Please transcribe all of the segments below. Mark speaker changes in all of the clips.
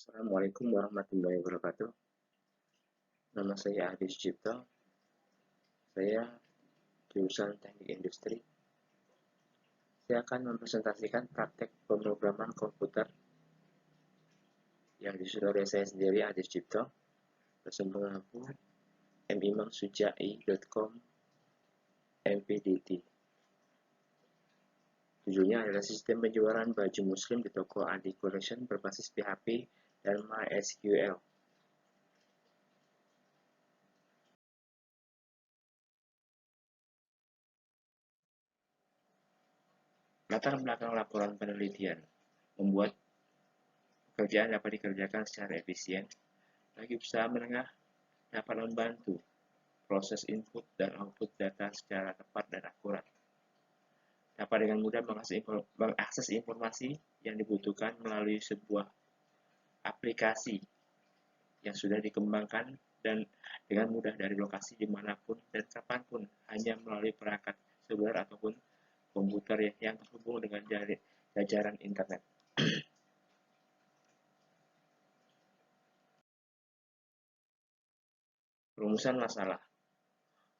Speaker 1: Assalamualaikum warahmatullahi wabarakatuh. Nama saya Adi Sucipto. Saya jurusan Teknik Industri. Saya akan mempresentasikan praktek pemrograman komputer yang disusun oleh saya sendiri, Adi Sucipto, bersama mengaku mimamsujai.com mpdt. Tujuannya adalah sistem penjualan baju muslim di toko Adi Collection berbasis PHP dan MySQL. Latar belakang laporan penelitian membuat pekerjaan dapat dikerjakan secara efisien. Bagi usaha menengah dapat membantu proses input dan output data secara tepat dan akurat. Dapat dengan mudah mengakses informasi yang dibutuhkan melalui sebuah aplikasi yang sudah dikembangkan dan dengan mudah dari lokasi dimanapun dan kapanpun hanya melalui perangkat seluler ataupun komputer yang terhubung dengan jajaran internet. Rumusan masalah.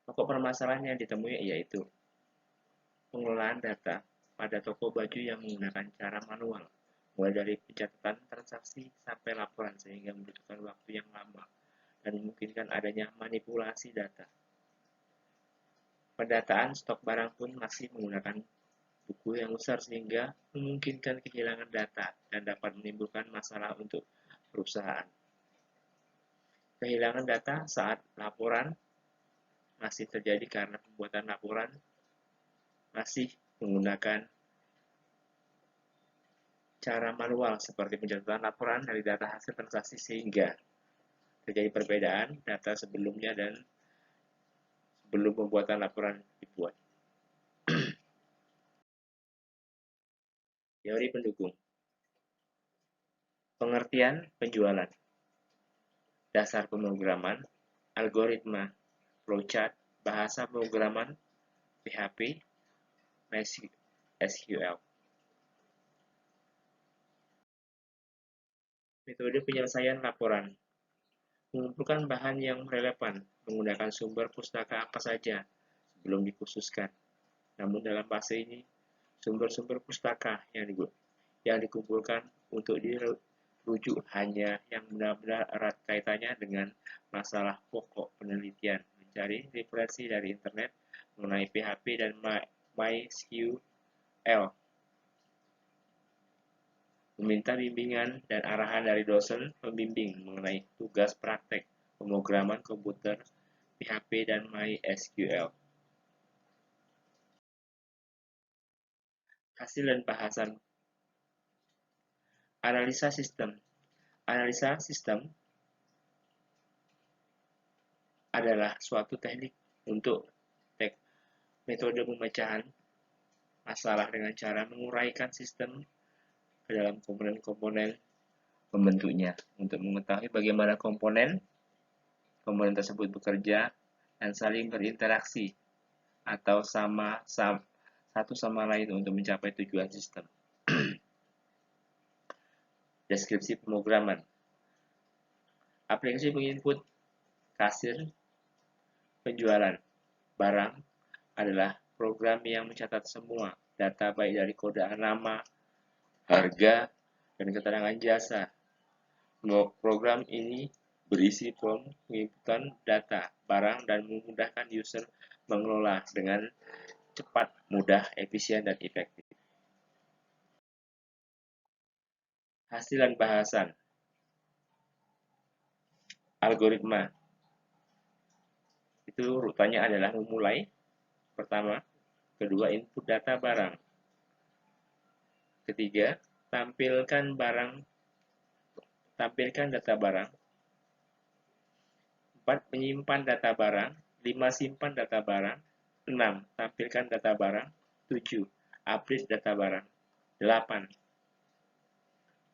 Speaker 1: Pokok permasalahan yang ditemui yaitu pengelolaan data pada toko baju yang menggunakan cara manual, mulai dari pencatatan transaksi sampai laporan sehingga membutuhkan waktu yang lama dan memungkinkan adanya manipulasi data. Pendataan stok barang pun masih menggunakan buku yang besar sehingga memungkinkan kehilangan data dan dapat menimbulkan masalah untuk perusahaan. Kehilangan data saat laporan masih terjadi karena pembuatan laporan masih menggunakan cara manual seperti pencatatan laporan dari data hasil transaksi sehingga terjadi perbedaan data sebelumnya dan sebelum pembuatan laporan dibuat. Teori pendukung. Pengertian penjualan. Dasar pemrograman, algoritma, flowchart, bahasa pemrograman, PHP, MySQL. Metode penyelesaian laporan. Mengumpulkan bahan yang relevan menggunakan sumber pustaka apa saja sebelum dikhususkan. Namun dalam fase ini, sumber-sumber pustaka yang dikumpulkan untuk dirujuk hanya yang benar-benar erat kaitannya dengan masalah pokok penelitian. Mencari referensi dari internet mengenai PHP dan MySQL. Meminta bimbingan dan arahan dari dosen pembimbing mengenai tugas praktek pemrograman komputer, PHP, dan MySQL. Hasil dan bahasan. Analisa sistem. Analisa sistem adalah suatu teknik untuk metode pemecahan masalah dengan cara menguraikan sistem ke dalam komponen-komponen pembentuknya untuk mengetahui bagaimana komponen tersebut bekerja dan saling berinteraksi atau satu sama lain untuk mencapai tujuan sistem. Deskripsi pemrograman. Aplikasi penginput kasir penjualan barang adalah program yang mencatat semua data baik dari kode nama, harga, dan keterangan jasa. Program ini berisi form penginputan data barang dan memudahkan user mengelola dengan cepat, mudah, efisien, dan efektif. Hasil dan bahasan. Algoritma. Itu rutanya adalah memulai, pertama, kedua, input data barang. Ketiga, tampilkan data barang. 4. Menyimpan data barang. 5. Simpan data barang. 6. Tampilkan data barang. 7. Update data barang. 8.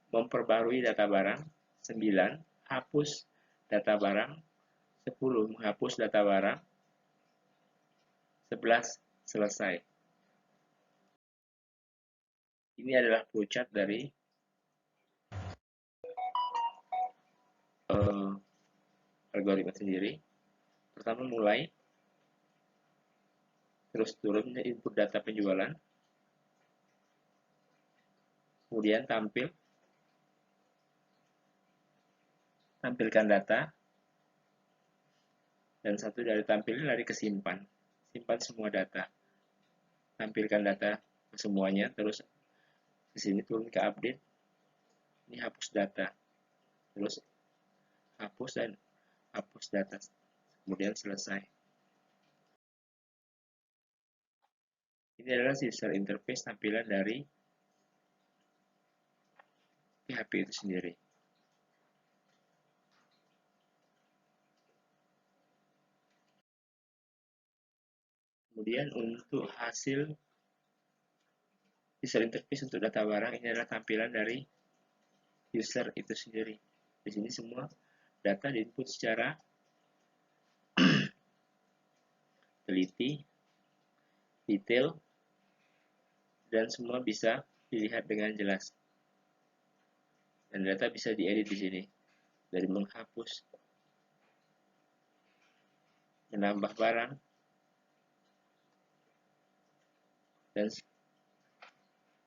Speaker 1: Memperbarui data barang. 9. Hapus data barang. 10. Menghapus data barang. 11. Selesai. Ini adalah flowchart dari algoritma sendiri. Pertama mulai, terus turun input data penjualan, kemudian tampilkan data, dan satu dari tampil lari ke simpan semua data, tampilkan data ke semuanya, terus di sini turun ke update, ini hapus data, terus hapus dan hapus data, kemudian selesai. Ini adalah user interface tampilan dari PHP itu sendiri. Kemudian untuk hasil user interface untuk data barang, ini adalah tampilan dari user itu sendiri. Di sini semua data diinput secara teliti, detail, dan semua bisa dilihat dengan jelas. Dan data bisa diedit di sini, dari menghapus, menambah barang, dan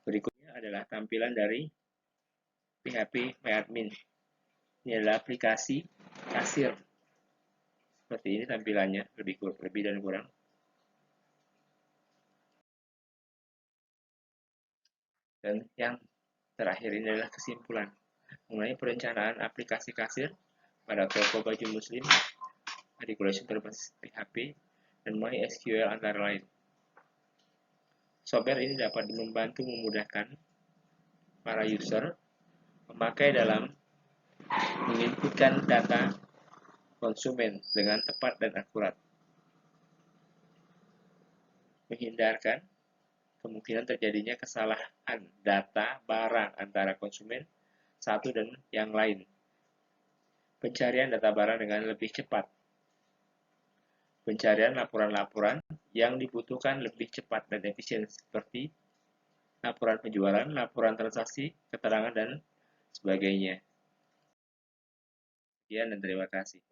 Speaker 1: berikutnya adalah tampilan dari PHP MyAdmin. Ini adalah aplikasi kasir. Seperti ini tampilannya, lebih dan kurang. Dan yang terakhir ini adalah kesimpulan mengenai perencanaan aplikasi kasir pada toko baju muslim, articulation berbasis PHP, dan MySQL antara lain. Software ini dapat membantu memudahkan para user memakai dalam menginputkan data konsumen dengan tepat dan akurat, menghindarkan kemungkinan terjadinya kesalahan data barang antara konsumen satu dan yang lain, pencarian data barang dengan lebih cepat, pencarian laporan-laporan yang dibutuhkan lebih cepat dan efisien seperti laporan penjualan, laporan transaksi, keterangan, dan sebagainya. Sekian dan terima kasih.